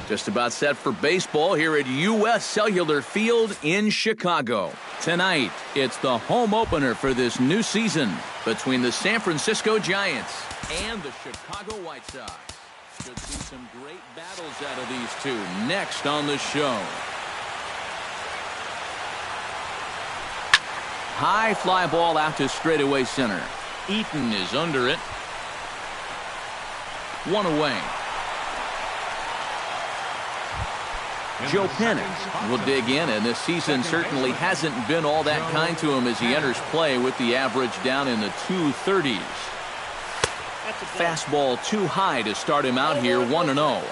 Just about set for baseball here at U.S. Cellular Field in Chicago. Tonight, it's the home opener for this new season between the San Francisco Giants and the Chicago White Sox. Should see some great battles out of these two next on the show. High fly ball out to straightaway center. Eaton is under it. One away. Joe Pennick will dig in, and this season certainly hasn't been all that kind to him as he enters play with the average down in the 230s. Fastball too high to start him out here, 1-0.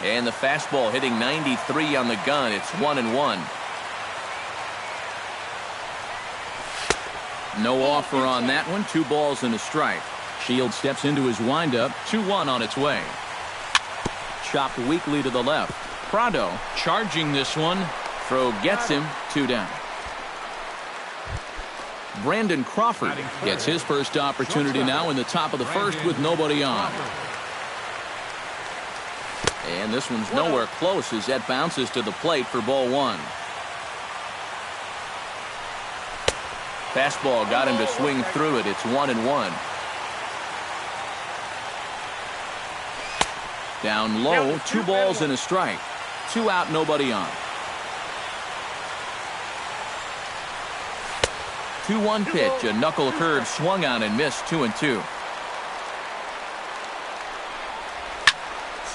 And the fastball hitting 93 on the gun. It's 1-1. No offer on that one. 2 balls and a strike. Shields steps into his windup. 2-1 on its way. Chopped weakly to the left. Prado charging this one. Throw gets him. 2 down. Brandon Crawford gets his first opportunity now in the top of the first with nobody on. And this one's nowhere close as that bounces to the plate for ball 1. Fastball got him to swing through it. It's 1-1. Down low, 2 balls and a strike. 2 out, nobody on. 2-1 pitch, a knuckle curve swung on and missed. 2-2.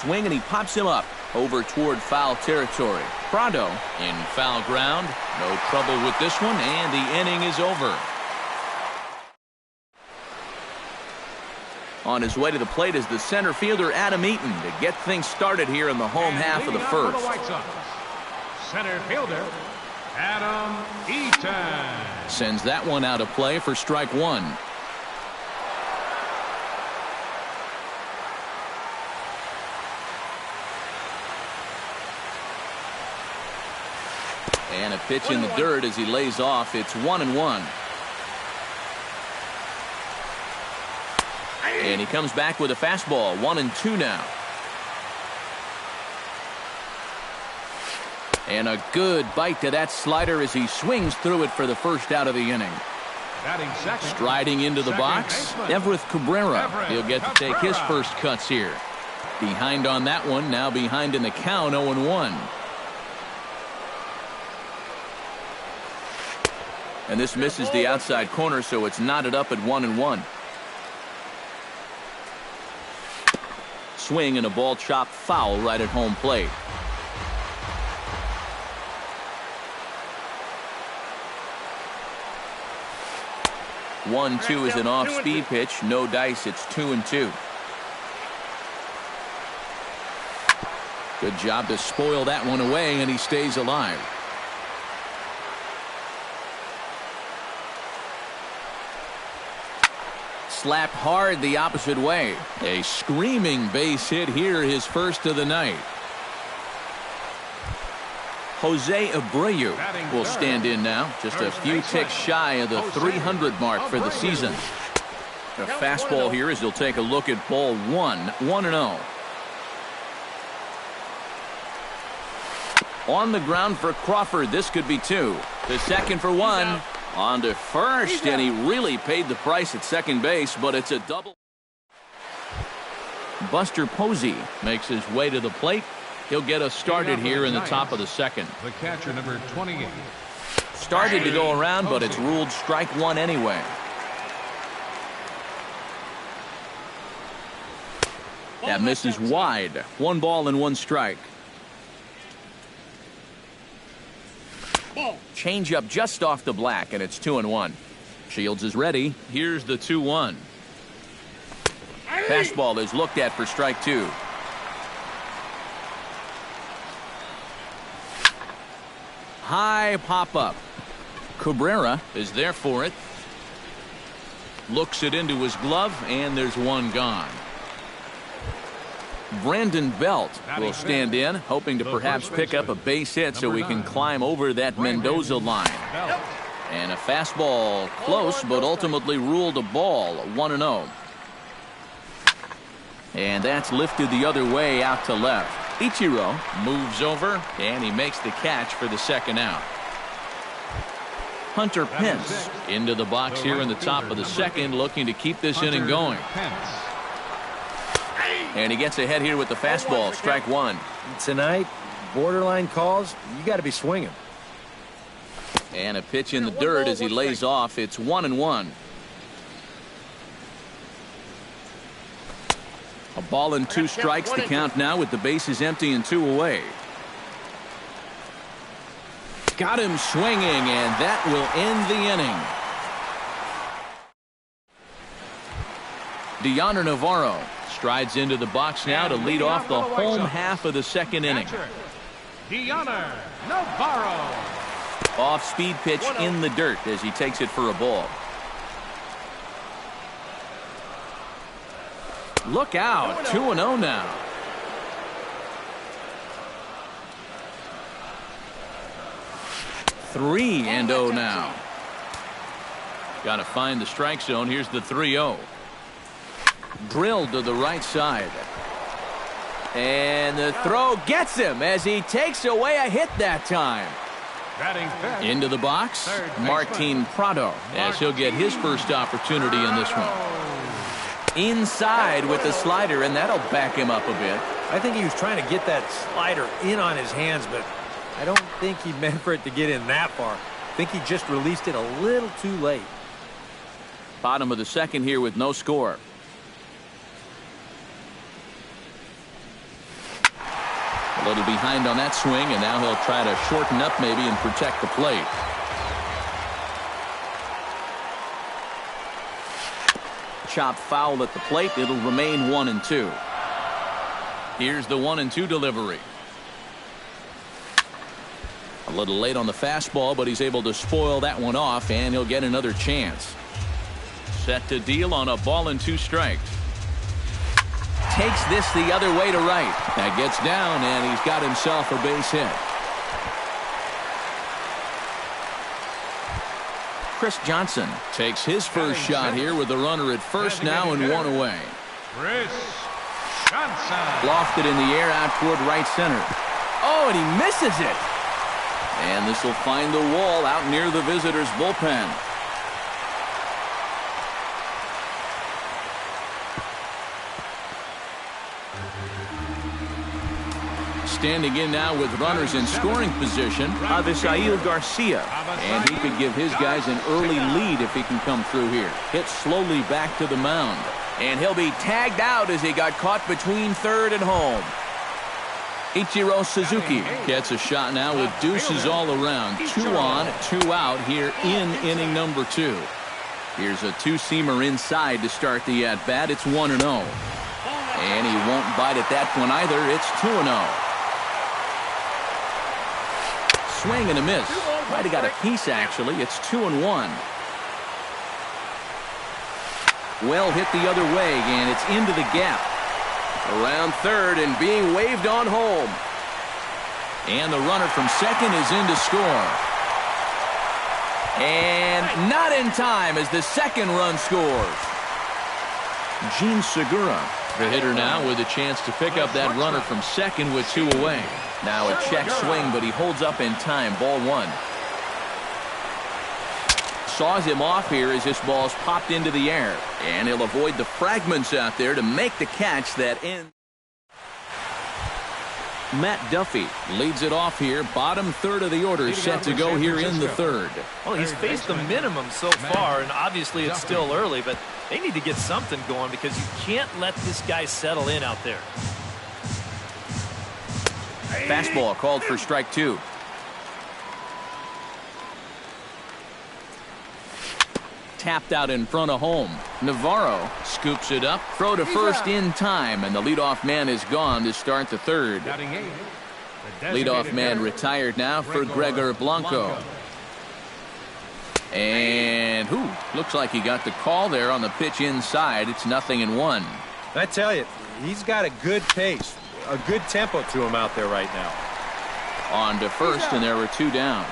Swing and he pops him up over toward foul territory. Prado in foul ground. No trouble with this one, and the inning is over. On his way to the plate is the center fielder Adam Eaton to get things started here in the home half of the first. Center fielder Adam Eaton sends that one out of play for strike 1. And a pitch in the dirt as he lays off. It's 1-1. And he comes back with a fastball. 1-2 now. And a good bite to that slider as he swings through it for the first out of the inning. Striding into the box, Everett Cabrera. He'll get to take his first cuts here. Behind on that one, now behind in the count, 0-1. And this misses the outside corner, so it's knotted up at 1-1. Swing and a ball chopped foul right at home plate. One-two is an off-speed pitch. No dice. It's 2-2. Good job to spoil that one away, and he stays alive. Slapped hard the opposite way. A screaming base hit here, his first of the night. Jose Abreu will stand in now, just a few ticks shy of the 300 mark for the season. A fastball here as he'll take a look at ball 1, 1-0. On the ground for Crawford, this could be 2. The second for 1. On to first, and he really paid the price at second base, but it's a double. Buster Posey makes his way to the plate. He'll get us started here in the top of the second. The catcher, number 28. Started to go around, but it's ruled strike 1 anyway. That misses wide. 1 ball and 1 strike. Change up just off the black, and it's 2-1. Shields is ready. Here's the 2-1. Fastball is looked at for strike 2. High pop up. Cabrera is there for it. Looks it into his glove, and there's 1 gone. Brandon Belt will stand in, hoping to perhaps pick up a base hit so we can climb over that Mendoza line. And a fastball close, but ultimately ruled a ball. 1-0. And that's lifted the other way out to left. Ichiro moves over, and he makes the catch for the second out. Hunter Pence into the box here in the top of the second, looking to keep this inning going. And he gets ahead here with the fastball, strike one. Tonight, borderline calls, you got to be swinging. And a pitch in the dirt as he lays off. It's 1-1. A ball and 2 strikes to count now with the bases empty and 2 away. Got him swinging, and that will end the inning. Deoner Navarro strides into the box now to lead off the home half of the second inning. Deoner Navarro. Off-speed pitch in the dirt as he takes it for a ball. Look out, 2-0 now. Three and 0 now. Got to find the strike zone. Here's the 3-0. Drilled to the right side. And the throw gets him as he takes away a hit that time. Into the box, Martin Prado, as he'll get his first opportunity in this one. Inside with the slider, and that'll back him up a bit. I think he was trying to get that slider in on his hands, but I don't think he meant for it to get in that far. I think he just released it a little too late. Bottom of the second here with no score. A little behind on that swing, and now he'll try to shorten up maybe and protect the plate. Chop foul at the plate. It'll remain 1-2. Here's the 1-2 delivery. A little late on the fastball, but he's able to spoil that one off, and he'll get another chance. Set to deal on a ball and 2 strikes. Takes this the other way to right. That gets down, and he's got himself a base hit. Chris Johnson takes his first shot here with the runner at first now and 1 away. Chris Johnson. Lofted in the air out toward right center. Oh, and he misses it. And this will find the wall out near the visitors' bullpen. Standing in now with runners in scoring position, Avisail Garcia. And he could give his guys an early lead if he can come through here. Hit slowly back to the mound. And he'll be tagged out as he got caught between third and home. Ichiro Suzuki gets a shot now with deuces all around. 2 on, 2 out here in inning number 2. Here's a 2-seamer inside to start the at-bat. It's 1-0. And he won't bite at that one either. It's 2-0. Swing and a miss. Might have got a piece, actually. It's 2-1. Well hit the other way, and it's into the gap. Around third and being waved on home. And the runner from second is in to score. And not in time as the second run scores. Gene Segura, the hitter now, with a chance to pick up that runner from second with 2 away. Now a check swing, but he holds up in time. Ball 1. Saws him off here as this ball's popped into the air. And he'll avoid the fragments out there to make the catch that ends. Matt Duffy leads it off here. Bottom third of the order set to go here in the third. Well, he's faced the minimum so far, and obviously it's still early, but they need to get something going because you can't let this guy settle in out there. Fastball called for strike 2. Tapped out in front of home. Navarro scoops it up. Throw to first in time, and the leadoff man is gone to start the third. Leadoff man retired now for Gregor Blanco. And looks like he got the call there on the pitch inside. It's 0-1. I tell you, he's got a good pace, a good tempo to him out there right now. On to first, and there were 2 down.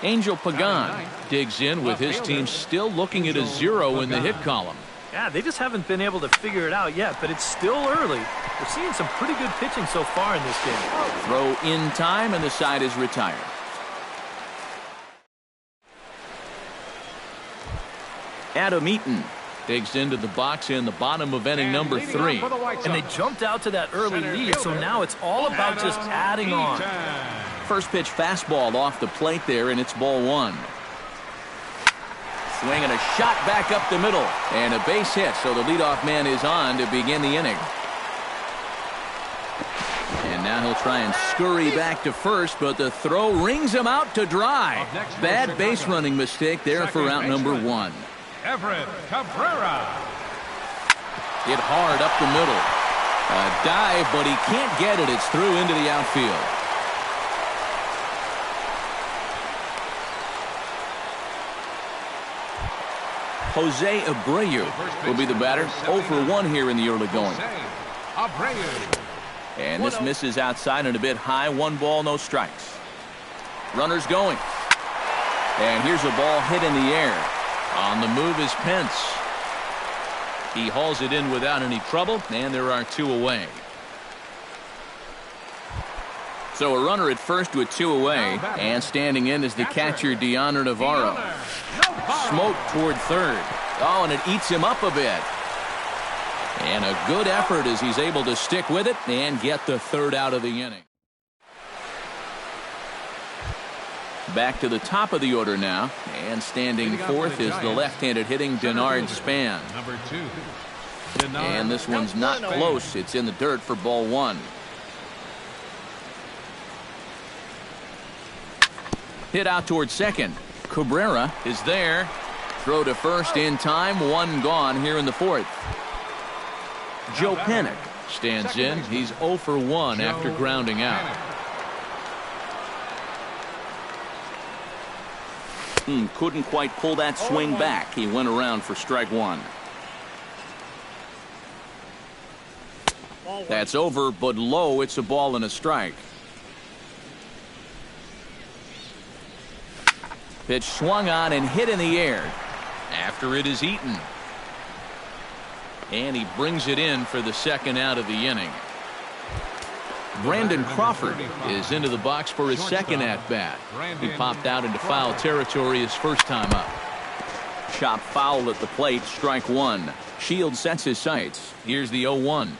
Angel Pagan digs in with his team still looking at a 0 in the hit column. Yeah, they just haven't been able to figure it out yet, but it's still early. We're seeing some pretty good pitching so far in this game. Throw in time, and the side is retired. Adam Eaton digs into the box in the bottom of inning number 3. And they jumped out to that early lead, so now it's all about just adding on. First pitch fastball off the plate there, and it's ball 1. Swing and a shot back up the middle, and a base hit, so the leadoff man is on to begin the inning. And now he'll try and scurry back to first, but the throw rings him out to dry. Bad base running mistake there for out number 1. Everett Cabrera. Hit hard up the middle. A dive, but he can't get it. It's through into the outfield. Jose Abreu will be the batter. 0 for 1 here in the early going. And this misses outside and a bit high. 1 ball, no strikes. Runners going. And here's a ball hit in the air. On the move is Pence. He hauls it in without any trouble, and there are 2 away. So a runner at first with 2 away, and standing in is the catcher, Deanna Navarro. Smoke toward third. Oh, and it eats him up a bit. And a good effort as he's able to stick with it and get the 3rd out of the inning. Back to the top of the order now, and standing 4th is the left-handed hitting Denard Span. Number 2. And this one's not close. It's in the dirt for ball 1. Hit out towards second. Cabrera is there. Throw to first in time. 1 gone here in the 4th. Joe Panik stands in. He's 0 for 1 after grounding out. Couldn't quite pull that swing back. He went around for strike 1. That's over, but low. It's a ball and a strike. Pitch swung on and hit in the air. After it is Eaton. And he brings it in for the 2nd out of the inning. Brandon Crawford is into the box for his 2nd at-bat. He popped out into foul territory his first time up. Chop foul at the plate, strike 1. Shields sets his sights. Here's the 0-1.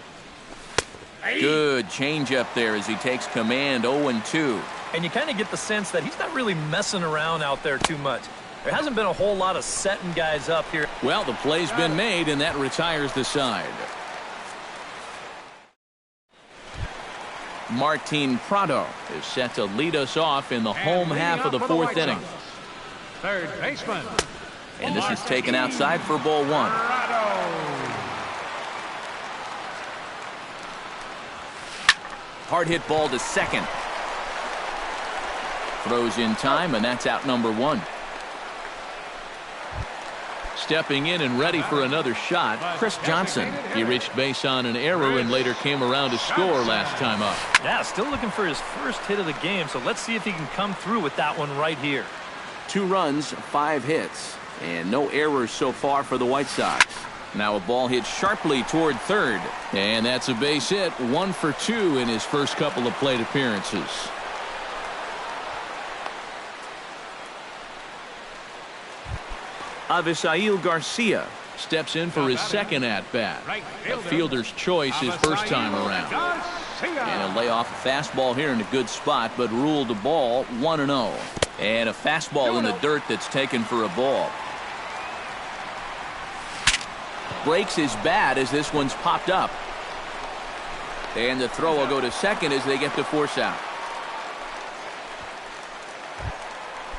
Good changeup there as he takes command. 0-2. And you kind of get the sense that he's not really messing around out there too much. There hasn't been a whole lot of setting guys up here. Well, the play's been made, and that retires the side. Martin Prado is set to lead us off in the home half of the 4th inning. Third baseman. And this is taken outside for ball 1. Hard hit ball to second. Throws in time, and that's out number 1. Stepping in and ready for another shot, Chris Johnson. He reached base on an error and later came around to score last time up. Yeah, still looking for his first hit of the game, so let's see if he can come through with that one right here. 2 runs, 5 hits, and no errors so far for the White Sox. Now a ball hit sharply toward third, and that's a base hit. 1 for 2 in his first couple of plate appearances. Avisail Garcia steps in for his 2nd at-bat. A fielder's choice his first time around. And a layoff a fastball here in a good spot, but ruled a ball 1-0. And a fastball in the dirt that's taken for a ball. Breaks his bat as this one's popped up. And the throw will go to second as they get the force out.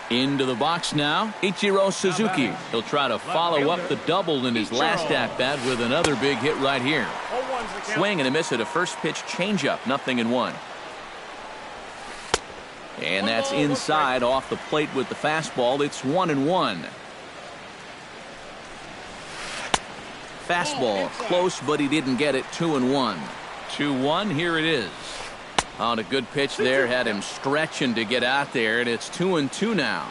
Into the box now, Ichiro Suzuki. He'll try to follow up the double in his last at-bat with another big hit right here. Swing and a miss at a first pitch changeup, 0-1. And that's inside off the plate with the fastball. It's 1-1. Fastball close, but he didn't get it. 2-1. 2-1. Here it is. On a good pitch there, had him stretching to get out there, and it's 2-2 now.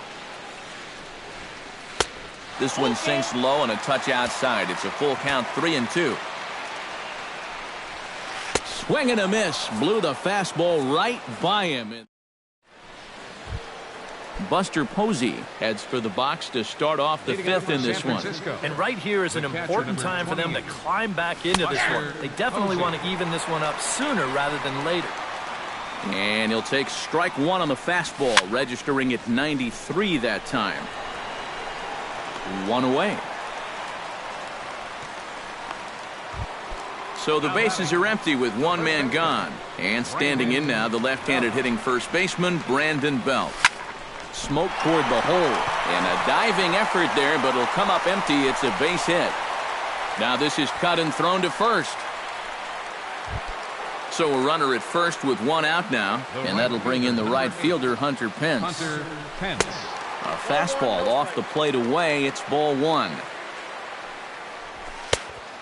This one sinks low and a touch outside. It's a full count, 3-2. Swing and a miss. Blew the fastball right by him. Buster Posey heads for the box to start off the fifth in this one. And right here is an important time for them to climb back into this one. They definitely want to even this one up sooner rather than later. And he'll take strike one on the fastball, registering at 93 that time. One away. So the bases are empty with one man gone. And standing in now, the left-handed hitting first baseman, Brandon Belt. Smoke toward the hole, and a diving effort there, but it'll come up empty. It's a base hit. Now this is cut and thrown to first. So a runner at first with one out now, and that'll bring in the right fielder, Hunter Pence. A fastball off the plate away. It's ball one.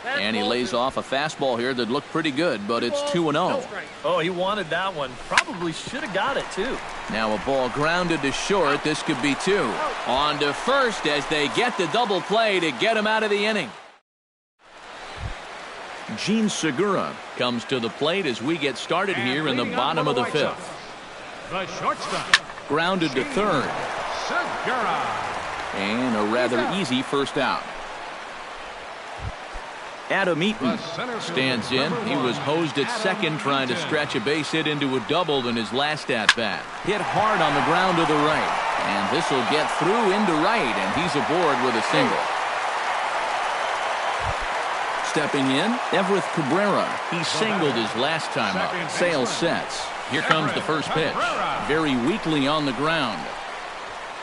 And he lays off a fastball here that looked pretty good, but it's 2-0. Oh, he wanted that one. Probably should have got it, too. Now a ball grounded to short. This could be two. On to first as they get the double play to get him out of the inning. Gene Segura comes to the plate as we get started here in the bottom of the fifth. The shortstop. Grounded to third. Segura. And a rather easy first out. Adam Eaton stands in. He was hosed at second trying to stretch a base hit into a double in his last at-bat. Hit hard on the ground to the right. And this will get through into right, and he's aboard with a single. Stepping in, Everett Cabrera. He singled his last time up. Sale sets. Here comes the first pitch. Very weakly on the ground.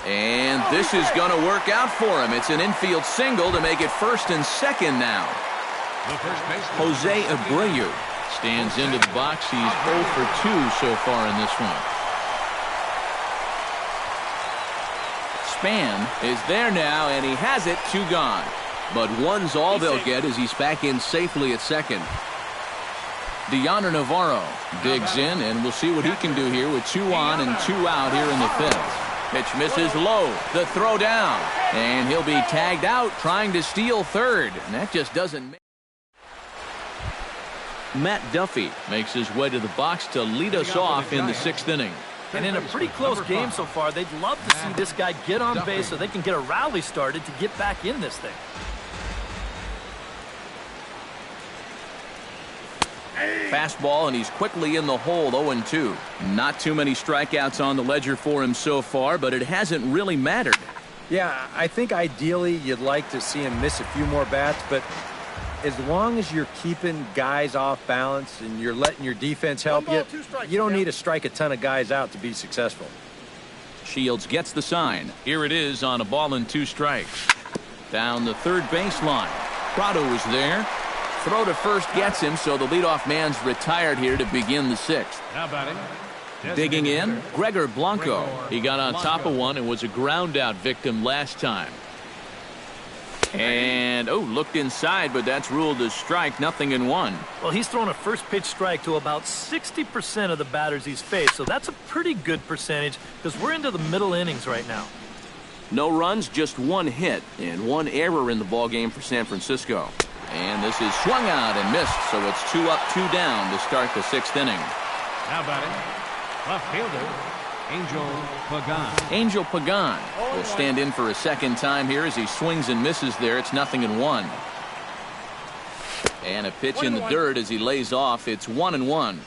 And this is going to work out for him. It's an infield single to make it first and second now. Jose Abreu stands into the box. He's 0 for 2 so far in this one. Span is there now, and he has it. 2 gone. But one's all they'll get as he's back in safely at second. Deoner Navarro digs in, and we'll see what he can do here with 2 on and 2 out here in the fifth. Pitch misses low. The throw down. And he'll be tagged out trying to steal third. And that just doesn't make. Matt Duffy makes his way to the box to lead us off in the 6th inning. And in a pretty close game so far, they'd love to see this guy get on base so they can get a rally started to get back in this thing. Fastball, and he's quickly in the hole, 0-2. Not too many strikeouts on the ledger for him so far, but it hasn't really mattered. Yeah, I think ideally you'd like to see him miss a few more bats, but as long as you're keeping guys off balance and you're letting your defense help you, you don't need to strike a ton of guys out to be successful. Shields gets the sign. Here it is on a ball and 2 strikes. Down the third baseline. Prado is there. Throw to first gets him, so the leadoff man's retired here to begin the 6th. Now batting. Digging in, Gregor Blanco. He got on top of one and was a ground-out victim last time. And, looked inside, but that's ruled as strike, 0-1. Well, he's thrown a first-pitch strike to about 60% of the batters he's faced, so that's a pretty good percentage because we're into the middle innings right now. No runs, just 1 hit, and 1 error in the ballgame for San Francisco. And this is swung out and missed, so it's 2 up, 2 down to start the 6th inning. Now batting, left fielder, Angel Pagan. Angel Pagan will stand in for a second time here as he swings and misses there. It's 0-1. And a pitch in the dirt as he lays off. It's 1-1.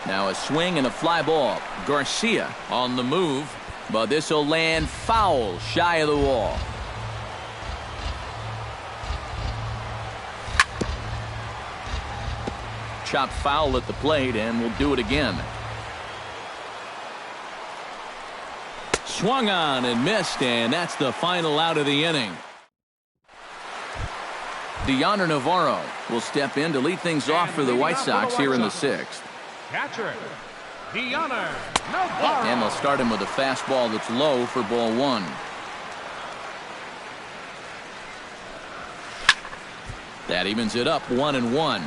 Now a swing and a fly ball. Garcia on the move, but this will land foul shy of the wall. Chopped foul at the plate, and we'll do it again. Swung on and missed, and that's the final out of the inning. Deoner Navarro will step in to lead things off for the White Sox here in the 6th. Catcher, Deoner Navarro. And they'll start him with a fastball that's low for ball 1. That evens it up, 1-1.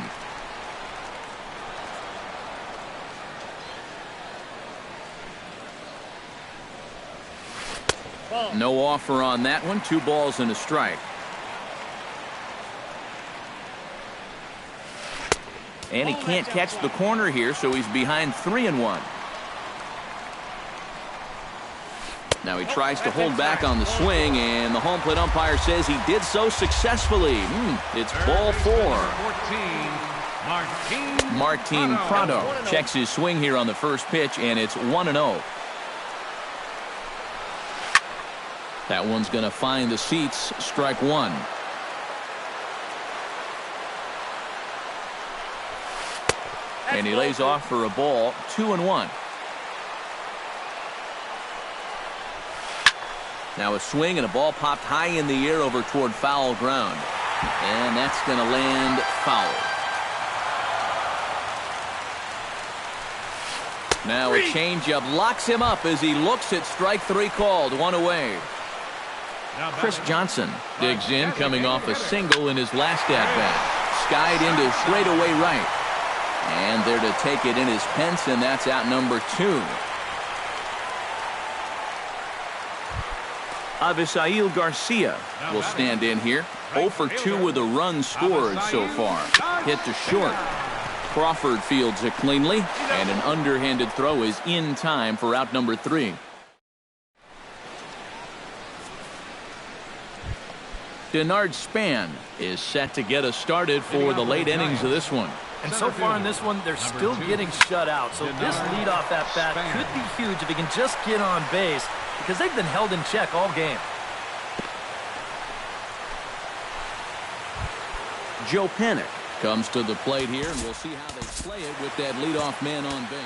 No offer on that one. 2 balls and a strike. And he can't catch the corner here, so he's behind 3-1. Now he tries to hold back on the swing, and the home plate umpire says he did so successfully. It's ball 4. Martin Prado checks his swing here on the first pitch, and it's 1-0. That one's going to find the seats. Strike 1. And he lays off for a ball. 2-1. Now a swing and a ball popped high in the air over toward foul ground. And that's going to land foul. Now a changeup locks him up as he looks at strike 3 called. 1 away. Chris Johnson digs in, coming off a single in his last at-bat. Skied into straightaway right. And there to take it in his Pence, and that's out number 2. Avisail Garcia will stand in here. 0 for 2 with a run scored so far. Hit to short. Crawford fields it cleanly, and an underhanded throw is in time for out number 3. Denard Span is set to get us started for the late innings of this one. And so far in this one, they're still getting shut out. So this leadoff at bat could be huge if he can just get on base, because they've been held in check all game. Joe Panik comes to the plate here, and we'll see how they play it with that leadoff man on base.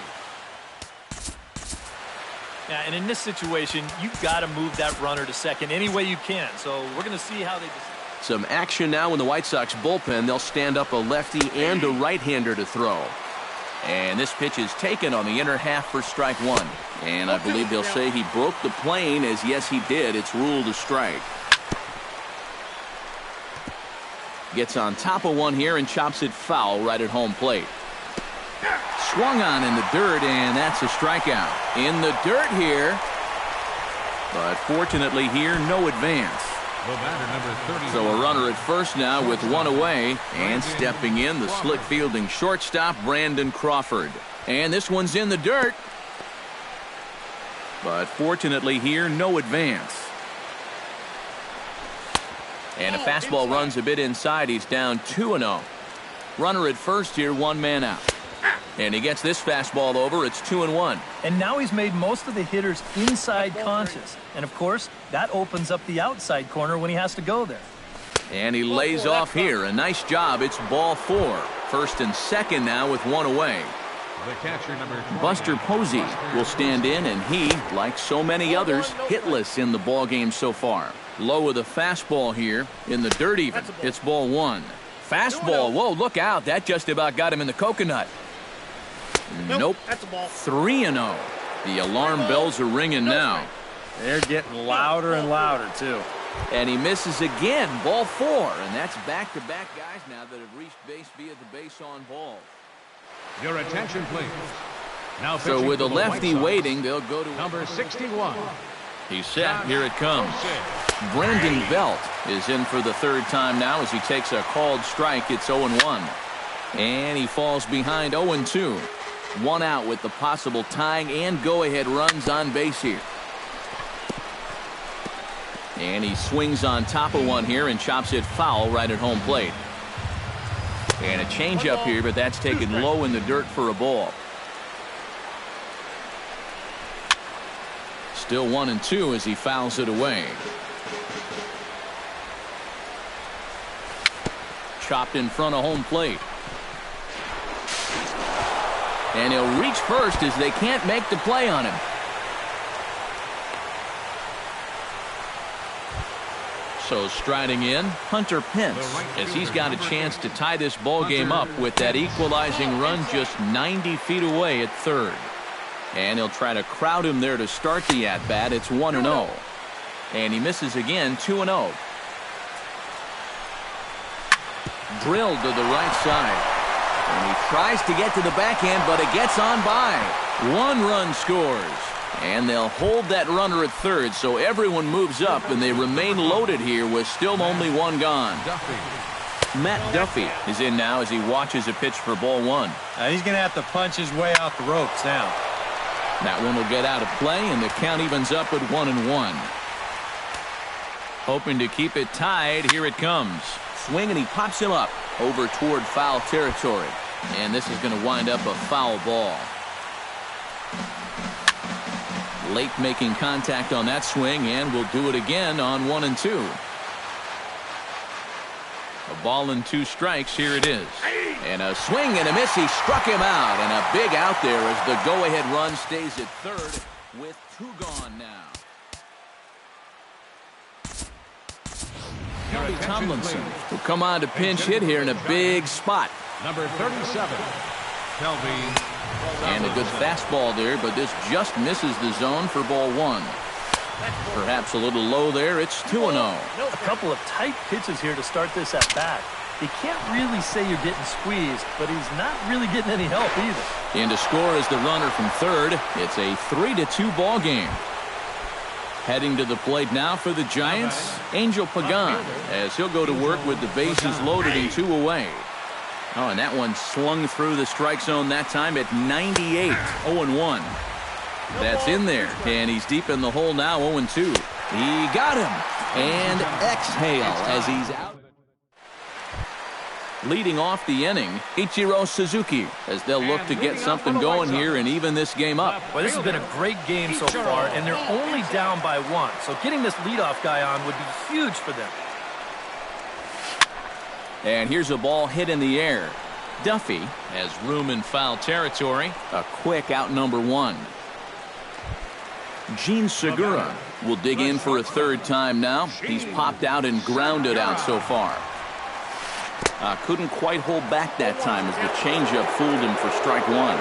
Yeah, and in this situation, you've got to move that runner to second any way you can. So we're going to see how they decide. Some action now in the White Sox bullpen. They'll stand up a lefty and a right-hander to throw. And this pitch is taken on the inner half for strike 1. And I believe they'll say he broke the plane, as yes he did. It's ruled a strike. Gets on top of one here and chops it foul right at home plate. Swung on in the dirt, and that's a strikeout. In the dirt here. But fortunately here, no advance. So a runner at first now with 1 away, and stepping in, the slick fielding shortstop, Brandon Crawford. And this one's in the dirt. But fortunately here, no advance. And a fastball runs a bit inside. He's down 2-0. Runner at first here, 1 man out. And he gets this fastball over. It's 2-1. And now he's made most of the hitters inside conscious. And, of course, that opens up the outside corner when he has to go there. And he lays off here. A nice job. It's ball 4. First and second now with 1 away. Buster Posey will stand in, and he, like so many others, hitless in the ballgame so far. Low with a fastball here. In the dirt even. It's ball 1. Fastball. Whoa, look out. That just about got him in the coconut. Nope. 3-0. The alarm bells are ringing now. They're getting louder and louder, too. And he misses again. Ball 4. And that's back-to-back guys now that have reached base via the base on ball. Your attention, please. Now so with a lefty waiting, they'll go to number 61. He's set. Here it comes. Brandon Belt is in for the 3rd time now as he takes a called strike. It's 0-1. And he falls behind 0-2. 1 out with the possible tying and go-ahead runs on base here. And he swings on top of one here and chops it foul right at home plate. And a changeup here, but that's taken low in the dirt for a ball. Still 1-2 as he fouls it away. Chopped in front of home plate. And he'll reach first as they can't make the play on him. So striding in, Hunter Pence, as he's got a chance to tie this ball game up with that equalizing run just 90 feet away at 3rd. And he'll try to crowd him there to start the at-bat. It's 1-0. And he misses again, 2-0. Drilled to the right side. And he tries to get to the backhand, but it gets on by. 1 run scores. And they'll hold that runner at third, so everyone moves up, and they remain loaded here with still only one gone. Matt Duffy is in now as he watches a pitch for ball one. He's going to have to punch his way off the ropes now. That one will get out of play, and the count evens up at 1-1. Hoping to keep it tied, here it comes. Swing, and he pops him up over toward foul territory. And this is going to wind up a foul ball. Late making contact on that swing, and will do it again on 1-2. A ball and 2 strikes. Here it is. And a swing and a miss. He struck him out, and a big out there as the go-ahead run stays at third with 2 gone now. Kelby Tomlinson will come on to pinch hit here in a big spot. Number 37, Kelby. And a good fastball there, but this just misses the zone for ball one. Perhaps a little low there. It's 2-0. A couple of tight pitches here to start this at bat. You can't really say you're getting squeezed, but he's not really getting any help either. In to score is the runner from third. It's a 3-2 ball game. Heading to the plate now for the Giants, Angel Pagan, as he'll go to work with the bases loaded and 2 away. Oh, and that one slung through the strike zone that time at 98, 0-1. That's in there, and he's deep in the hole now, 0-2. He got him, and exhale as he's out. Leading off the inning, Ichiro Suzuki, as they'll look to get something going here and even this game up. Well, this has been a great game so far, and they're only down by 1. So getting this leadoff guy on would be huge for them. And here's a ball hit in the air. Duffy has room in foul territory. A quick out number 1. Gene Segura will dig in for a third time now. He's popped out and grounded out so far. Couldn't quite hold back that time as the changeup fooled him for strike 1.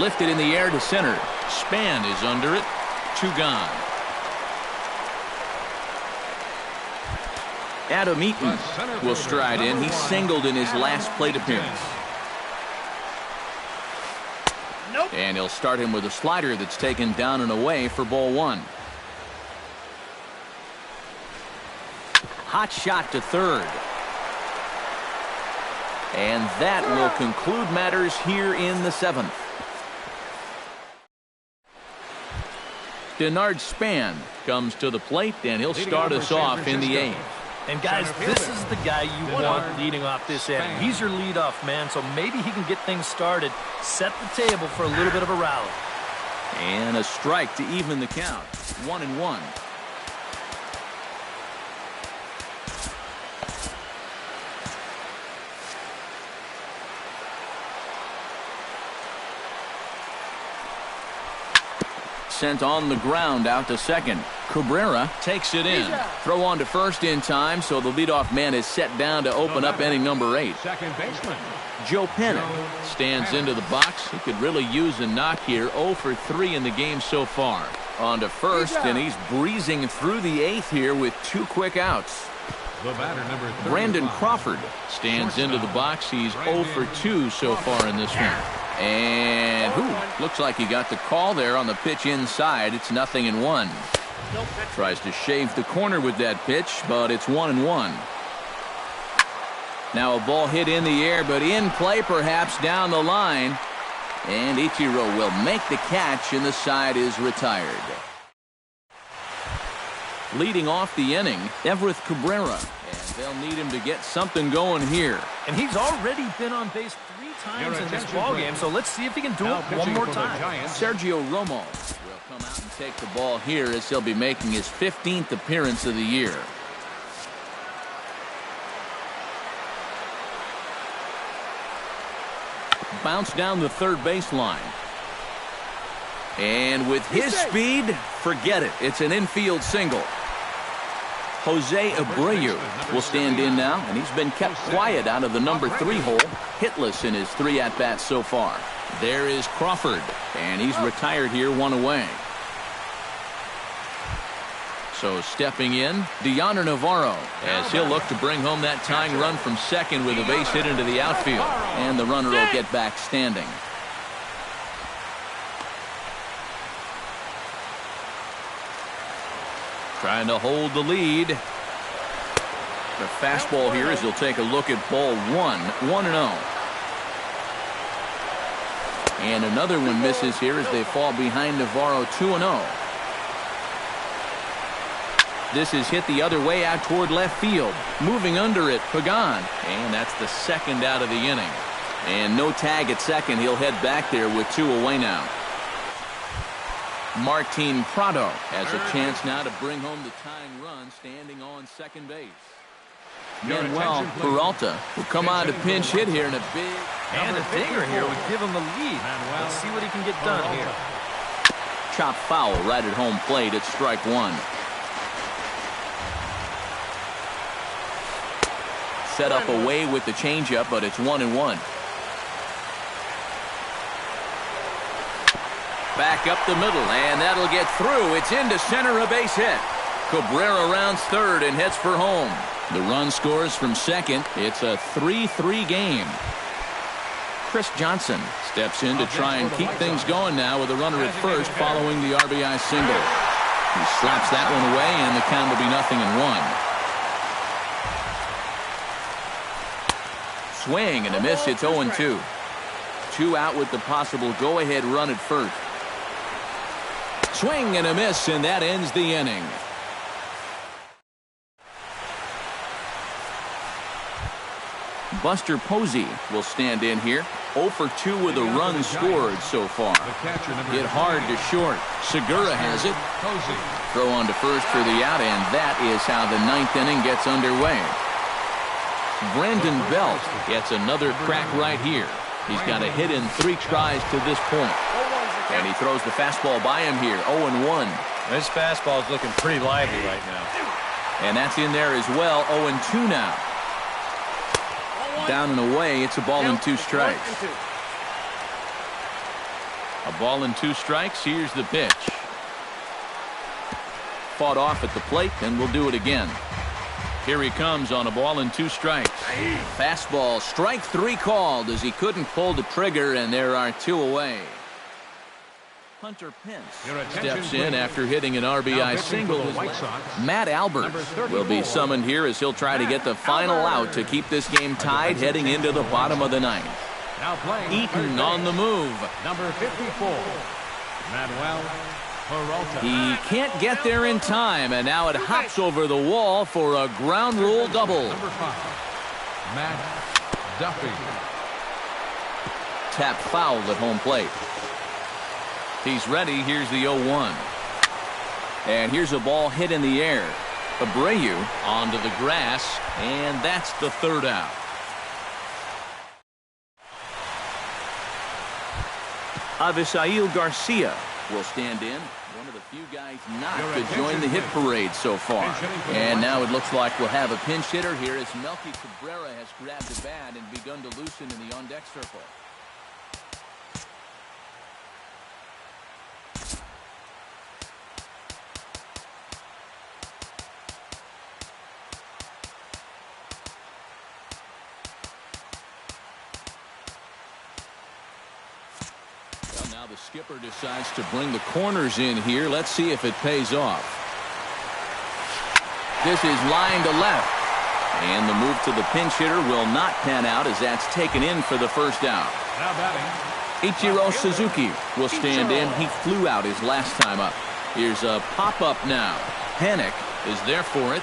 Lifted in the air to center. Span is under it. 2 gone. Adam Eaton will stride in. He singled in his last plate appearance. And he'll start him with a slider that's taken down and away for ball 1. Hot shot to third. And that will conclude matters here in the 7th. Denard Span comes to the plate, and he'll start us off in the 8th. And guys, this is the guy you want leading off this inning. He's your leadoff man, so maybe he can get things started, set the table for a little bit of a rally. And a strike to even the count. 1-1. Sent on the ground out to second. Cabrera takes it in. Throw on to first in time, so the leadoff man is set down to open up inning number 8. Second baseman. Joe Pennant stands into the box. He could really use a knock here. 0 for 3 in the game so far. On to first, and he's breezing through the 8th here with 2 quick outs. The batter, number 35. Brandon Crawford stands into the box. He's 0 for 2 so far in this one. And looks like he got the call there on the pitch inside. It's 0-1. Tries to shave the corner with that pitch, but it's 1-1. Now a ball hit in the air, but in play perhaps down the line. And Ichiro will make the catch, and the side is retired. Leading off the inning, Everett Cabrera. And they'll need him to get something going here. And he's already been on base 3 times in this ballgame, so let's see if he can do it one more time. Sergio Romo will come out and take the ball here as he'll be making his 15th appearance of the year. Bounce down the third baseline. And with his speed, forget it. It's an infield single. Jose Abreu will stand in now, and he's been kept quiet out of the number 3 hole, hitless in his 3 at-bats so far. There is Crawford, and he's retired here, 1 away. So stepping in, Dioner Navarro, as he'll look to bring home that tying run from second with a base hit into the outfield, and the runner will get back standing. Trying to hold the lead. The fastball here as he'll take a look at ball 1-0. And another one misses here as they fall behind Navarro 2-0. This is hit the other way out toward left field. Moving under it, Pagan. And that's the second out of the inning. And no tag at second. He'll head back there with 2 away now. Martin Prado has a chance now to bring home the tying run standing on second base. Manuel Peralta will come on to pinch hit here in a big... And a dinger here would give him the lead. Let's see what he can get done here. Chop foul right at home plate. It's strike 1. Set up away with the changeup, but it's 1-1. Back up the middle, and that'll get through. It's into center, a base hit. Cabrera rounds third and heads for home. The run scores from second. It's a 3-3 game. Chris Johnson steps in to try and keep things going now with a runner at first following the RBI single. He slaps that one away, and the count will be 0-1. Swing and a miss. It's 0-2. 2 out with the possible go-ahead run at first. Swing and a miss, and that ends the inning. Buster Posey will stand in here. 0 for 2 with a run scored so far. Hit hard to short. Segura has it. Throw on to first for the out, and that is how the 9th inning gets underway. Brandon Belt gets another crack right here. He's got a hit in 3 tries to this point. And he throws the fastball by him here. 0-1. This fastball is looking pretty lively right now. And that's in there as well. 0-2 now. Down and away. It's a ball and 2 strikes. A ball and 2 strikes. Here's the pitch. Fought off at the plate, and we'll do it again. Here he comes on a ball and 2 strikes. Fastball, strike 3 called as he couldn't pull the trigger, and there are 2 away. Hunter Pence steps in after hitting an RBI single. Matt Albert will be summoned here as he'll try to get the final out to keep this game tied heading into the bottom of the 9th. Eaton on the move. Number 54, Manuel Peralta. He can't get there in time, and now it hops over the wall for a ground rule double. Number 5, Matt Duffy. Tap foul at home plate. He's ready. Here's the 0-1. And here's a ball hit in the air. Abreu onto the grass, and that's the 3rd out. Avisail Garcia will stand in. One of the few guys not to join the hit parade so far. And now it looks like we'll have a pinch hitter here as Melky Cabrera has grabbed the bat and begun to loosen in the on-deck circle. Now the skipper decides to bring the corners in here. Let's see if it pays off. This is line to left. And the move to the pinch hitter will not pan out as that's taken in for the 1st out. Now batting, Ichiro Suzuki will stand in. He flew out his last time up. Here's a pop-up now. Panic is there for it.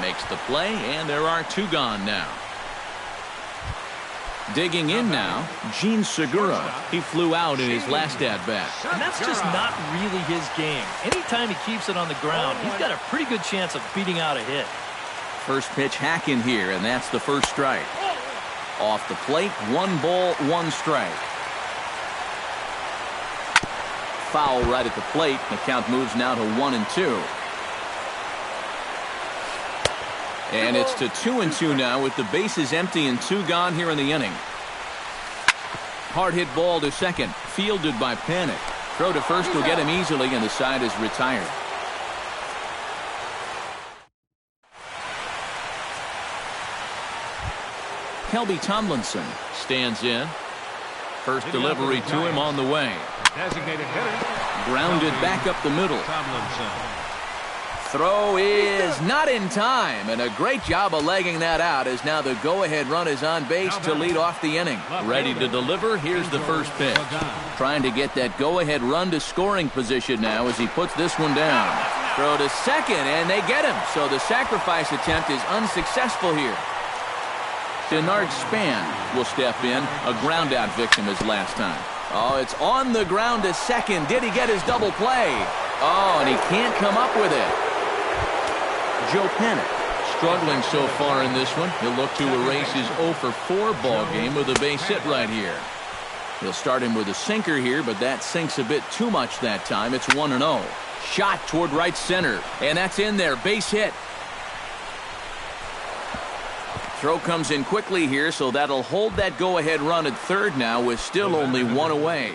Makes the play, and there are 2 gone now. Digging in now, Gene Segura. He flew out in his last at-bat. And that's just not really his game. Anytime he keeps it on the ground, he's got a pretty good chance of beating out a hit. First pitch hack in here, and that's the 1st strike. Off the plate, 1 ball, 1 strike. Foul right at the plate. The count moves now to 1-2. And it's to 2-2 now with the bases empty and 2 gone here in the inning. Hard hit ball to second, fielded by Panic. Throw to first will get him easily, and the side is retired. Kelby Tomlinson stands in. First delivery to him on the way. designated hitter. Grounded back up the middle. Tomlinson. Throw is not in time, and a great job of legging that out as now the go-ahead run is on base to lead off the inning. Ready to deliver, here's the first pitch. Trying to get that go-ahead run to scoring position now as he puts this one down. Throw to second, and they get him, so the sacrifice attempt is unsuccessful here. Denard Span will step in, a ground-out victim his last time. Oh, it's on the ground to second. Did he get his double play? Oh, and he can't come up with it. Joe Panic struggling so far in this one. He'll look to erase his 0 for 4 ball game with a base hit right here. He'll start him with a sinker here, but that sinks a bit too much that time. It's 1-0. Shot toward right center, and that's in there. Base hit. Throw comes in quickly here, so that'll hold that go-ahead run at third now with still only one away.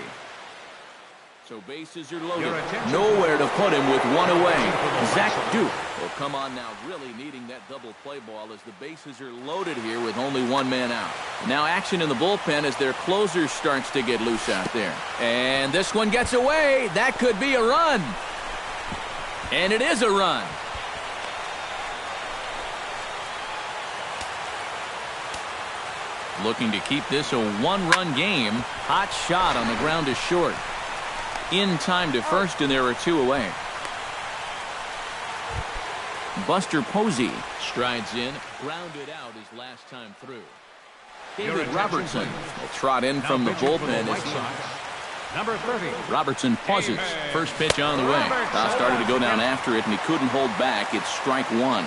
So bases are loaded. Nowhere to put him with one away. Zach Duke will come on now, really needing that double play ball as the bases are loaded here with only one man out. Now action in the bullpen as their closer starts to get loose out there. And this one gets away. That could be a run. And it is a run. Looking to keep this a one-run game. Hot shot on the ground is short. In time to first, and there are two away. Buster Posey strides in, grounded out his last time through. David Robertson will trot in from the bullpen as number 30. Robertson pauses. First pitch on the way. Started to go down after it, and he couldn't hold back. It's strike one.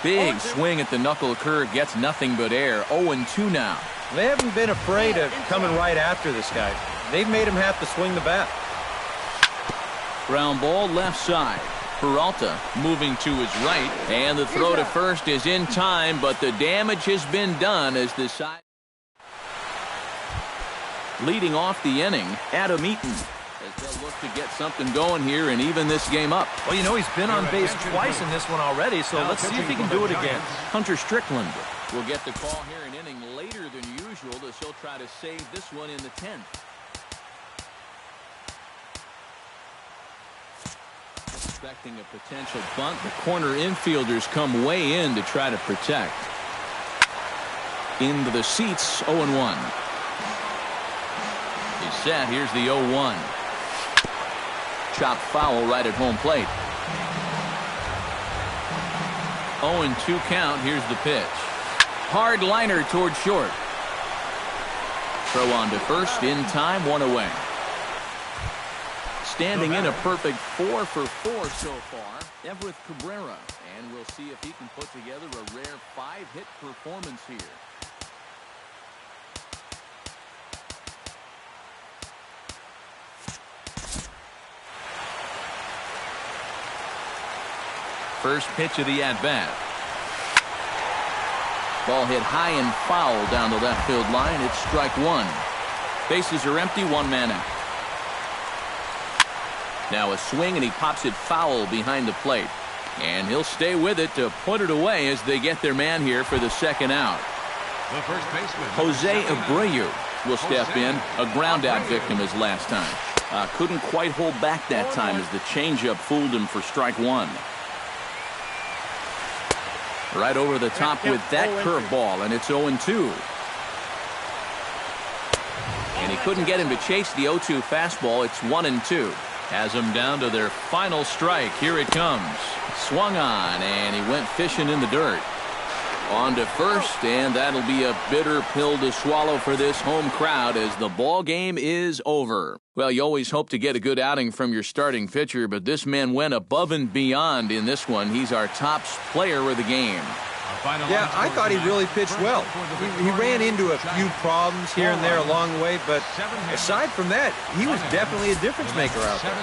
Big swing at the knuckle curve, gets nothing but air. 0-2 now. They haven't been afraid of coming right after this guy. They've made him have to swing the bat. Ground ball left side. Peralta moving to his right, and the throw to first is in time, but the damage has been done as the side. Leading off the inning, Adam Eaton, as they'll look to get something going here and even this game up. Well, you know, he's been on base twice in this one already, so let's see if he can do it again. Hunter Strickland will get the call here an inning later than usual, as he'll try to save this one in the 10th. Expecting a potential bunt. The corner infielders come way in to try to protect. Into the seats, 0-1. He's set. Here's the 0-1. Chopped foul right at home plate. 0-2 count. Here's the pitch. Hard liner toward short. Throw on to first in time, one away. Standing in a perfect 4 for 4 so far, Everett Cabrera. And we'll see if he can put together a rare 5-hit performance here. First pitch of the at-bat. Ball hit high and foul down the left field line. It's strike one. Bases are empty, one man out. Now a swing, and he pops it foul behind the plate. And he'll stay with it to put it away as they get their man here for the second out. The first baseman, Jose Abreu will step in, a ground-out victim his last time. Couldn't quite hold back that time as the changeup fooled him for strike one. Right over the top with that curveball, and it's 0-2. And he couldn't get him to chase the 0-2 fastball. It's 1-2. Has them down to their final strike. Here it comes. Swung on, and he went fishing in the dirt. On to first, and that'll be a bitter pill to swallow for this home crowd as the ball game is over. Well, you always hope to get a good outing from your starting pitcher, but this man went above and beyond in this one. He's our top player of the game. Yeah, I thought he really pitched well. He ran into a few problems here and there along the way, but aside from that, he was definitely a difference maker out there.